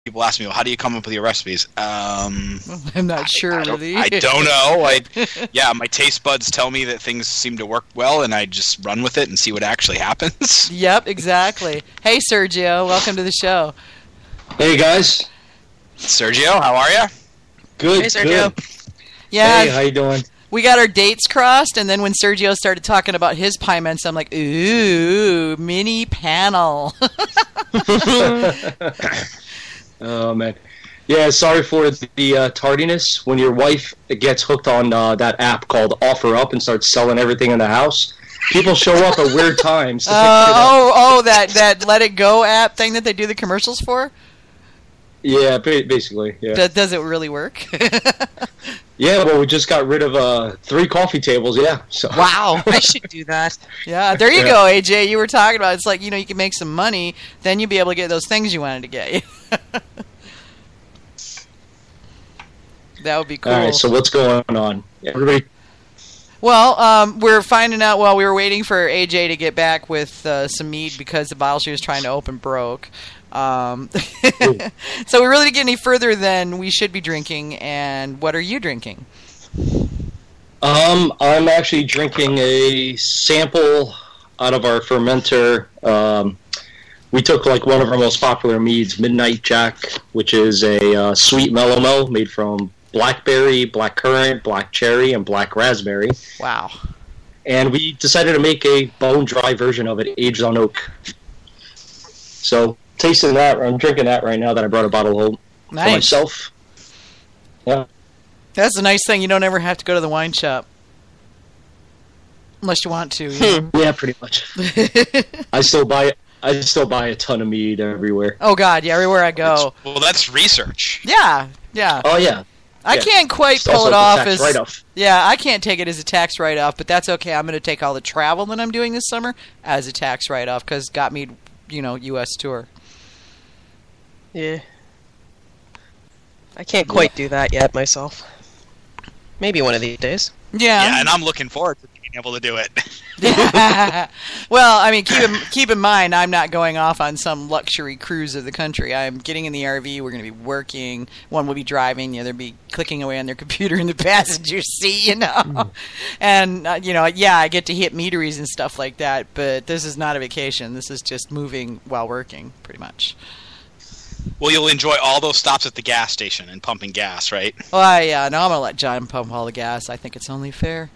people ask me, well, how do you come up with your recipes? I'm not sure, really. I don't know. My taste buds tell me that things seem to work well, and I just run with it and see what actually happens. Yep, exactly. Hey, Sergio, welcome to the show. Hey, guys. Sergio, how are you? Good, Hey, Sergio. good. Yeah, Hey, how you doing? we got our dates crossed, and then when Sergio started talking about his Pyments, I'm like, ooh, mini panel. Oh, man. Yeah, sorry for the tardiness. When your wife gets hooked on that app called OfferUp and starts selling everything in the house, people show up at weird times. To pick shit up. That Let It Go app thing that they do the commercials for? Yeah, basically, yeah. Does it really work? Yeah, well, we just got rid of 3 coffee tables, yeah. So. Wow. I should do that. Yeah, there you go, AJ. You were talking about it's like, you can make some money, then you'll be able to get those things you wanted to get. That would be cool. All right, so what's going on? Everybody. Well, we're finding out while we were waiting for AJ to get back with some mead because the bottle she was trying to open broke. So we really didn't get any further than we should be drinking. And what are you drinking? I'm actually drinking a sample out of our fermenter. We took like one of our most popular meads, Midnight Jack, which is a sweet mellow made from blackberry, blackcurrant, black cherry, and black raspberry. Wow. And we decided to make a bone-dry version of it, aged on oak. So, tasting that, I'm drinking that right now that I brought a bottle home for myself. Yeah. That's a nice thing. You don't ever have to go to the wine shop. Unless you want to. Yeah, pretty much. I still buy a ton of mead everywhere. Oh, God, yeah, everywhere I go. That's research. Yeah. Oh, yeah. I can't quite It's pull also it a off tax as write-off. Yeah, I can't take it as a tax write-off, but that's okay. I'm going to take all the travel that I'm doing this summer as a tax write-off because got me, U.S. tour. Yeah. I can't quite do that yet myself. Maybe one of these days. Yeah, and I'm looking forward to being able to do it. Well, I mean, keep in mind, I'm not going off on some luxury cruise of the country. I'm getting in the RV. We're going to be working. One will be driving. The other will be clicking away on their computer in the passenger seat, And, I get to hit meaderies and stuff like that, but this is not a vacation. This is just moving while working, pretty much. Well, you'll enjoy all those stops at the gas station and pumping gas, right? Well, yeah, no, I'm going to let John pump all the gas. I think it's only fair.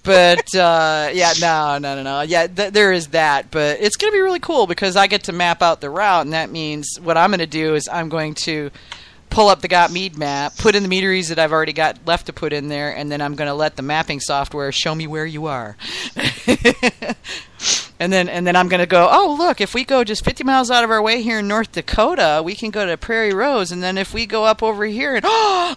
But, no. Yeah, there is that. But it's going to be really cool because I get to map out the route, and that means what I'm going to do is I'm going to pull up the Got Mead map, put in the meaderies that I've already got left to put in there, and then I'm going to let the mapping software show me where you are. And then I'm going to go, oh, look, if we go just 50 miles out of our way here in North Dakota, we can go to Prairie Rose. And then if we go up over here, and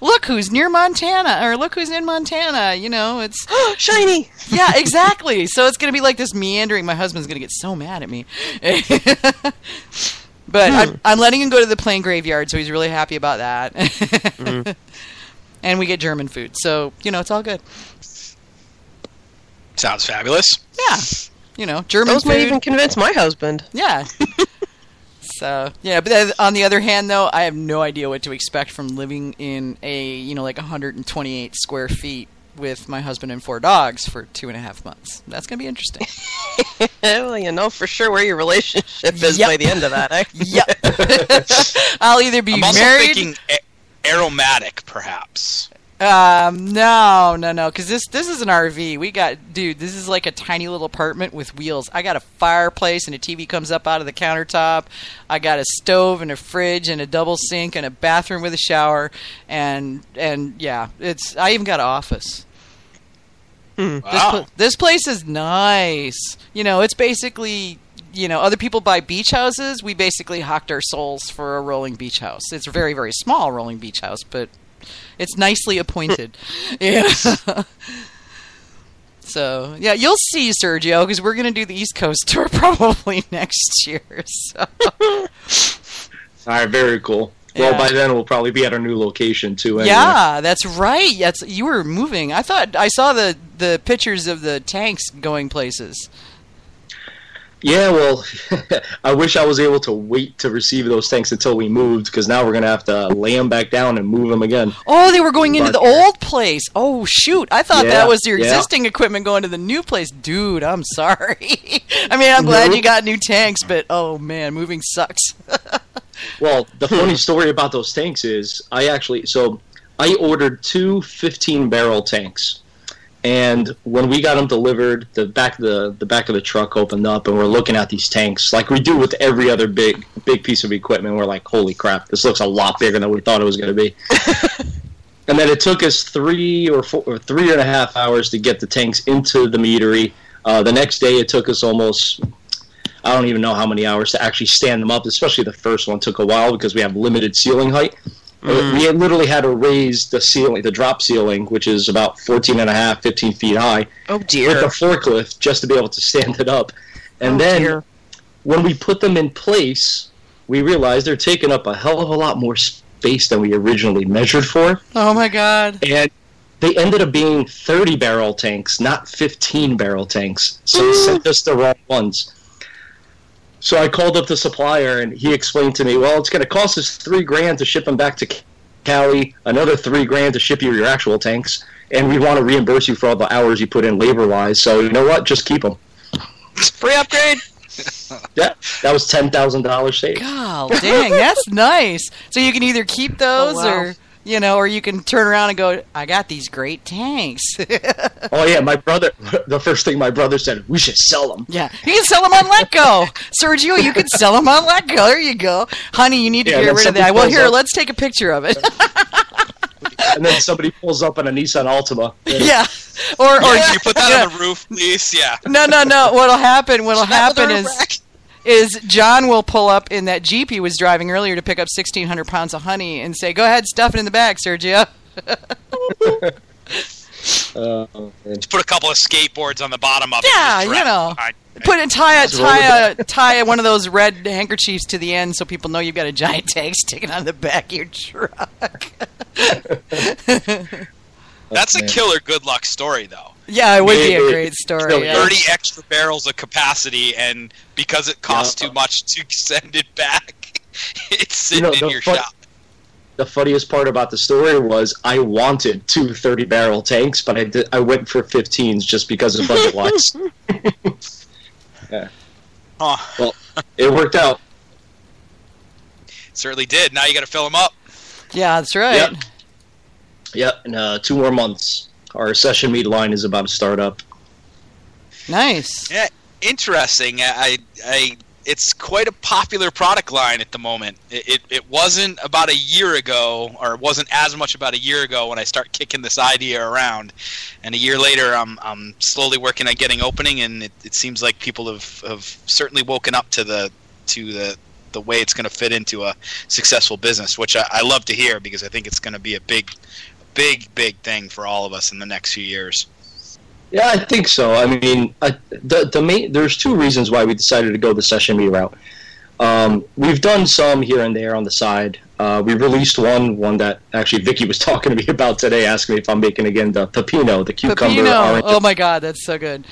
look who's near Montana, or look who's in Montana, it's... Shiny! Yeah, exactly. So it's going to be like this meandering. My husband's going to get so mad at me. But I'm letting him go to the plain graveyard, so he's really happy about that. And we get German food. So, it's all good. Sounds fabulous. Yeah. German Those food. might even convince my husband. Yeah. So, yeah, but on the other hand, though, I have no idea what to expect from living in a, 128 square feet with my husband and 4 dogs for 2.5 months. That's going to be interesting. Well, for sure where your relationship is by the end of that, eh? Yep. I'll either be I'm also married... thinking aromatic, perhaps. No, because this is an RV. This is like a tiny little apartment with wheels. I got a fireplace and a TV comes up out of the countertop. I got a stove and a fridge and a double sink and a bathroom with a shower and yeah, I even got an office. Wow. This place is nice. It's basically, other people buy beach houses. We basically hocked our souls for a rolling beach house. It's a very, very small rolling beach house, but it's nicely appointed. Yeah. So, yeah, you'll see, Sergio, because we're going to do the East Coast tour probably next year. So. All right, very cool. Yeah. Well, by then we'll probably be at our new location, too. Anyway. Yeah, that's right. You were moving. I thought I saw the pictures of the tanks going places. Yeah, well, I wish I was able to wait to receive those tanks until we moved, because now we're going to have to lay them back down and move them again. Oh, they were going into the old place. Oh, shoot. I thought that was your existing equipment going to the new place. Dude, I'm sorry. I mean, I'm glad you got new tanks, but, oh, man, moving sucks. Well, the funny story about those tanks is I ordered two 15-barrel tanks. And when we got them delivered, the back of the truck opened up, and we're looking at these tanks like we do with every other big piece of equipment. We're like, holy crap, this looks a lot bigger than we thought it was going to be. And then it took us 3 or 3.5 hours to get the tanks into the meadery. The next day, it took us almost, I don't even know how many hours to actually stand them up, especially the first one took a while because we have limited ceiling height. We literally had to raise the ceiling, the drop ceiling, which is about 14.5, 15 feet high, with a forklift just to be able to stand it up. And when we put them in place, we realized they're taking up a hell of a lot more space than we originally measured for. Oh, my God. And they ended up being 30-barrel tanks, not 15-barrel tanks. So they sent us the wrong ones. So I called up the supplier, and he explained to me, well, it's going to cost us $3,000 to ship them back to Cali, another $3,000 to ship you your actual tanks, and we want to reimburse you for all the hours you put in labor-wise. So you know what? Just keep them. Free upgrade. Yeah, that was $10,000 saved. God dang, that's nice. So you can either keep those or you can turn around and go, I got these great tanks. Oh, yeah, the first thing my brother said, we should sell them. Yeah, you can sell them on Let Go. Sergio, you can sell them on Let Go. There you go. Honey, you need to get rid of that. Well, here, let's take a picture of it. And then somebody pulls up in a Nissan Altima. Yeah. Or you put that on the roof, please? Yeah. No. What'll happen is John will pull up in that Jeep he was driving earlier to pick up 1,600 pounds of honey and say, go ahead, stuff it in the bag, Sergio. Just put a couple of skateboards on the bottom of it. Yeah, tie one of those red handkerchiefs to the end so people know you've got a giant tank sticking on the back of your truck. That's a killer good luck story, though. Yeah, it would be a great story. 30 extra barrels of capacity, and because it costs too much to send it back, it's sitting in your shop. The funniest part about the story was I wanted two 30-barrel tanks, but I went for 15s just because of budget-wise. Yeah. Well, it worked out. Certainly did. Now you got to fill them up. Yeah, that's right. Yep. In 2 more months, our session mead line is about to start up. Nice. Yeah, interesting. It's quite a popular product line at the moment. It wasn't about a year ago, or it wasn't as much about a year ago when I start kicking this idea around. And a year later, I'm slowly working on getting opening, and it seems like people have certainly woken up to the way it's going to fit into a successful business, which I love to hear, because I think it's going to be a big thing for all of us in the next few years. Yeah, I think so. I mean, there's 2 reasons why we decided to go the session mead route. We've done some here and there on the side. We released one that actually Vicky was talking to me about today, asking me if I'm making again the pepino, the cucumber. Orange. Oh my God, that's so good.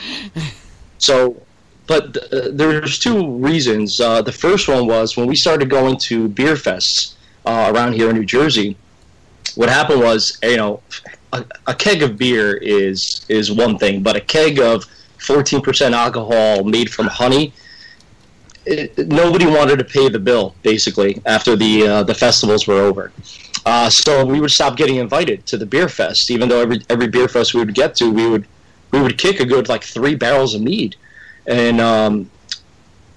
But there's 2 reasons. The first one was when we started going to beer fests around here in New Jersey. What happened was, a keg of beer is one thing, but a keg of 14% alcohol made from honey, nobody wanted to pay the bill, basically, after the festivals were over. So we would stop getting invited to the beer fest, even though every beer fest we would get to, we would kick a good 3 barrels of mead. And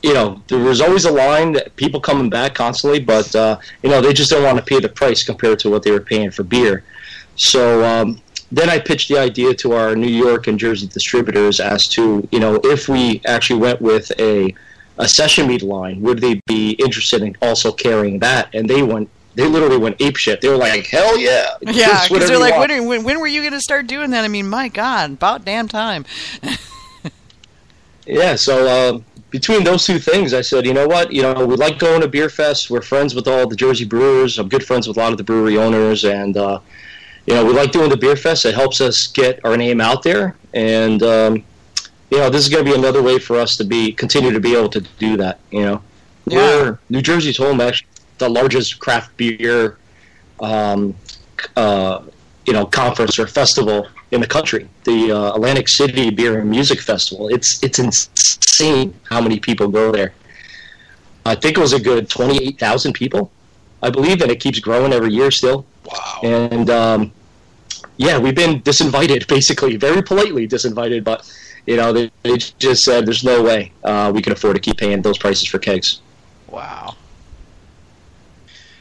there was always a line that people coming back constantly, but they just don't want to pay the price compared to what they were paying for beer. So then I pitched the idea to our New York and Jersey distributors as to, if we actually went with a session mead line, would they be interested in also carrying that? And they literally went apeshit. They were like, hell yeah. Yeah, because they're like, when were you going to start doing that? I mean, my God, about damn time. Yeah, so between those 2 things, I said, you know what? We like going to beer fest. We're friends with all the Jersey brewers. I'm good friends with a lot of the brewery owners, and we like doing the beer fest. It helps us get our name out there, and this is going to be another way for us to continue to be able to do that. New Jersey's home, actually, the largest craft beer, conference or festival in the country, the Atlantic City Beer and Music Festival. It's insane how many people go there. I think it was a good 28,000 people, I believe, and it keeps growing every year still. Wow. And we've been disinvited, basically, very politely disinvited, but they just said there's no way we can afford to keep paying those prices for kegs. Wow.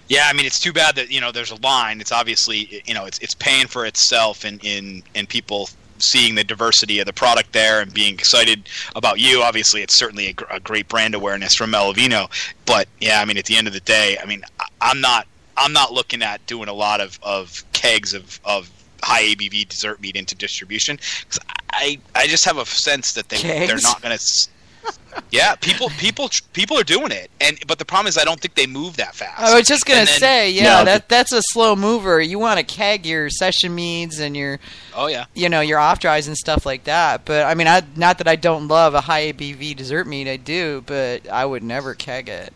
Yeah, I mean, it's too bad that there's a line. It's obviously it's paying for itself in people seeing the diversity of the product there and being excited about you. Obviously, it's certainly a great brand awareness from Melovino. But yeah, I mean, at the end of the day, I mean, I'm not looking at doing a lot of kegs of high ABV dessert meat into distribution, because I just have a sense that they're not going to. Yeah, people are doing it, but the problem is I don't think they move that fast. I was just gonna say, that's a slow mover. You want to keg your session meads and your your off dries and stuff like that. But I mean, not that I don't love a high ABV dessert meat, I do, but I would never keg it.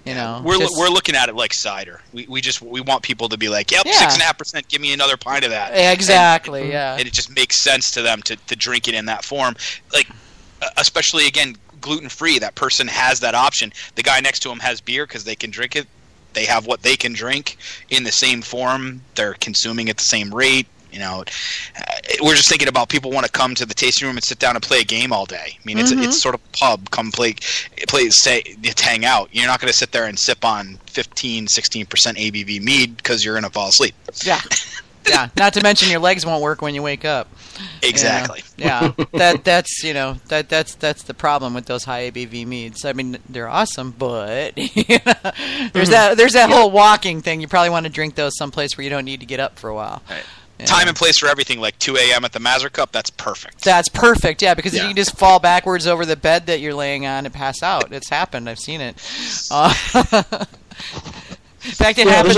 We're looking at it like cider. We want people to be like, yep, 6.5%. Give me another pint of that. Exactly. And it just makes sense to them to drink it in that form, like. Especially, again, gluten-free. That person has that option. The guy next to him has beer because they can drink it. They have what they can drink in the same form. They're consuming at the same rate. We're just thinking about people want to come to the tasting room and sit down and play a game all day. I mean, it's sort of a pub. Come play, hang out. You're not going to sit there and sip on 15, 16% ABV mead because you're going to fall asleep. Yeah. Yeah, not to mention your legs won't work when you wake up. Exactly. Yeah, that's the problem with those high ABV meads. I mean, they're awesome, but there's that whole walking thing. You probably want to drink those someplace where you don't need to get up for a while. Right. Time and place for everything, like 2 a.m. at the Mazur Cup. That's perfect. That's perfect. Yeah, because you can just fall backwards over the bed that you're laying on and pass out. It's happened. I've seen it. In fact, it happens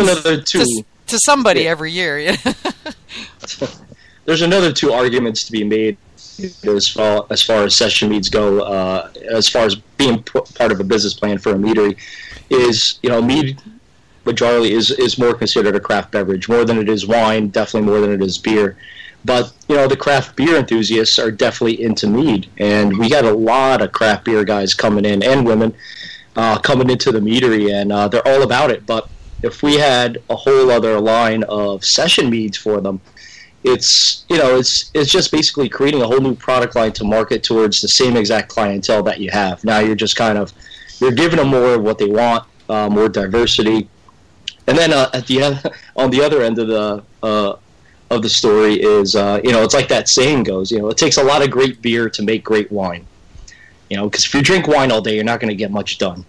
to somebody every year. There's another two arguments to be made as far as session meads go, as far as being part of a business plan for a meadery, is mead majority is more considered a craft beverage, more than it is wine, definitely more than it is beer. But the craft beer enthusiasts are definitely into mead, and we got a lot of craft beer guys coming in, and women coming into the meadery, and they're all about it. But if we had a whole other line of session meads for them, it's just basically creating a whole new product line to market towards the same exact clientele that you have. Now you're just you're giving them more of what they want, more diversity, and then at the end, on the other end of the story is it's like that saying goes, it takes a lot of great beer to make great wine, because if you drink wine all day, you're not going to get much done.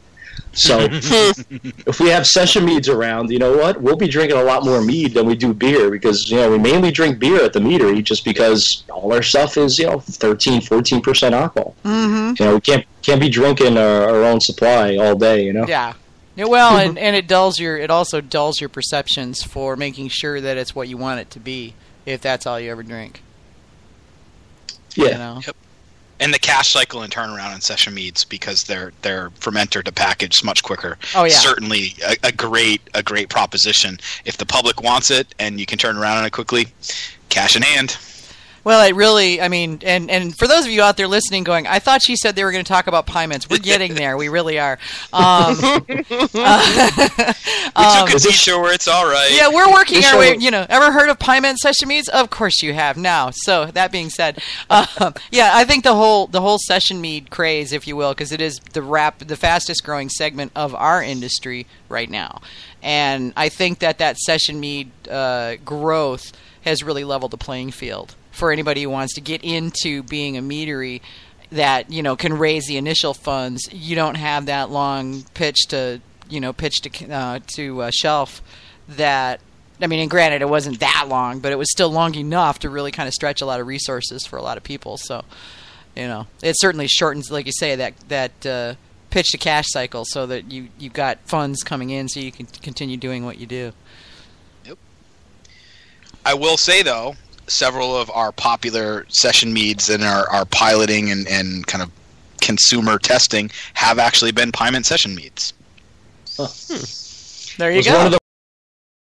So if we have session meads around, we'll be drinking a lot more mead than we do beer, because we mainly drink beer at the meadery just because all our stuff is 13-14% alcohol. We can't be drinking our own supply all day. Yeah. Well, and it also dulls your perceptions for making sure that it's what you want it to be, if that's all you ever drink. Yeah. Yep. And the cash cycle and turnaround on session meads, because they're fermented to package much quicker. Oh yeah, certainly a great proposition. If the public wants it and you can turn around on it quickly, cash in hand. Well, it really, I mean, and for those of you out there listening going, I thought she said they were going to talk about Pyments. We're getting there. We really are. We took a detour. It's all right. Yeah, we're working our way. Ever heard of Pymen session meads? Of course you have now. So that being said, I think the whole session mead craze, if you will, because it is the fastest growing segment of our industry right now. And I think that session mead growth has really leveled the playing field for anybody who wants to get into being a meadery that can raise the initial funds. You don't have that long pitch to shelf. That, I mean, and granted, it wasn't that long, but it was still long enough to really kind of stretch a lot of resources for a lot of people. So, it certainly shortens, like you say, that pitch to cash cycle, so that you got funds coming in, so you can continue doing what you do. Yep. I will say though, several of our popular session meads and our piloting and kind of consumer testing have actually been Pyment session meads. There you Was go. one of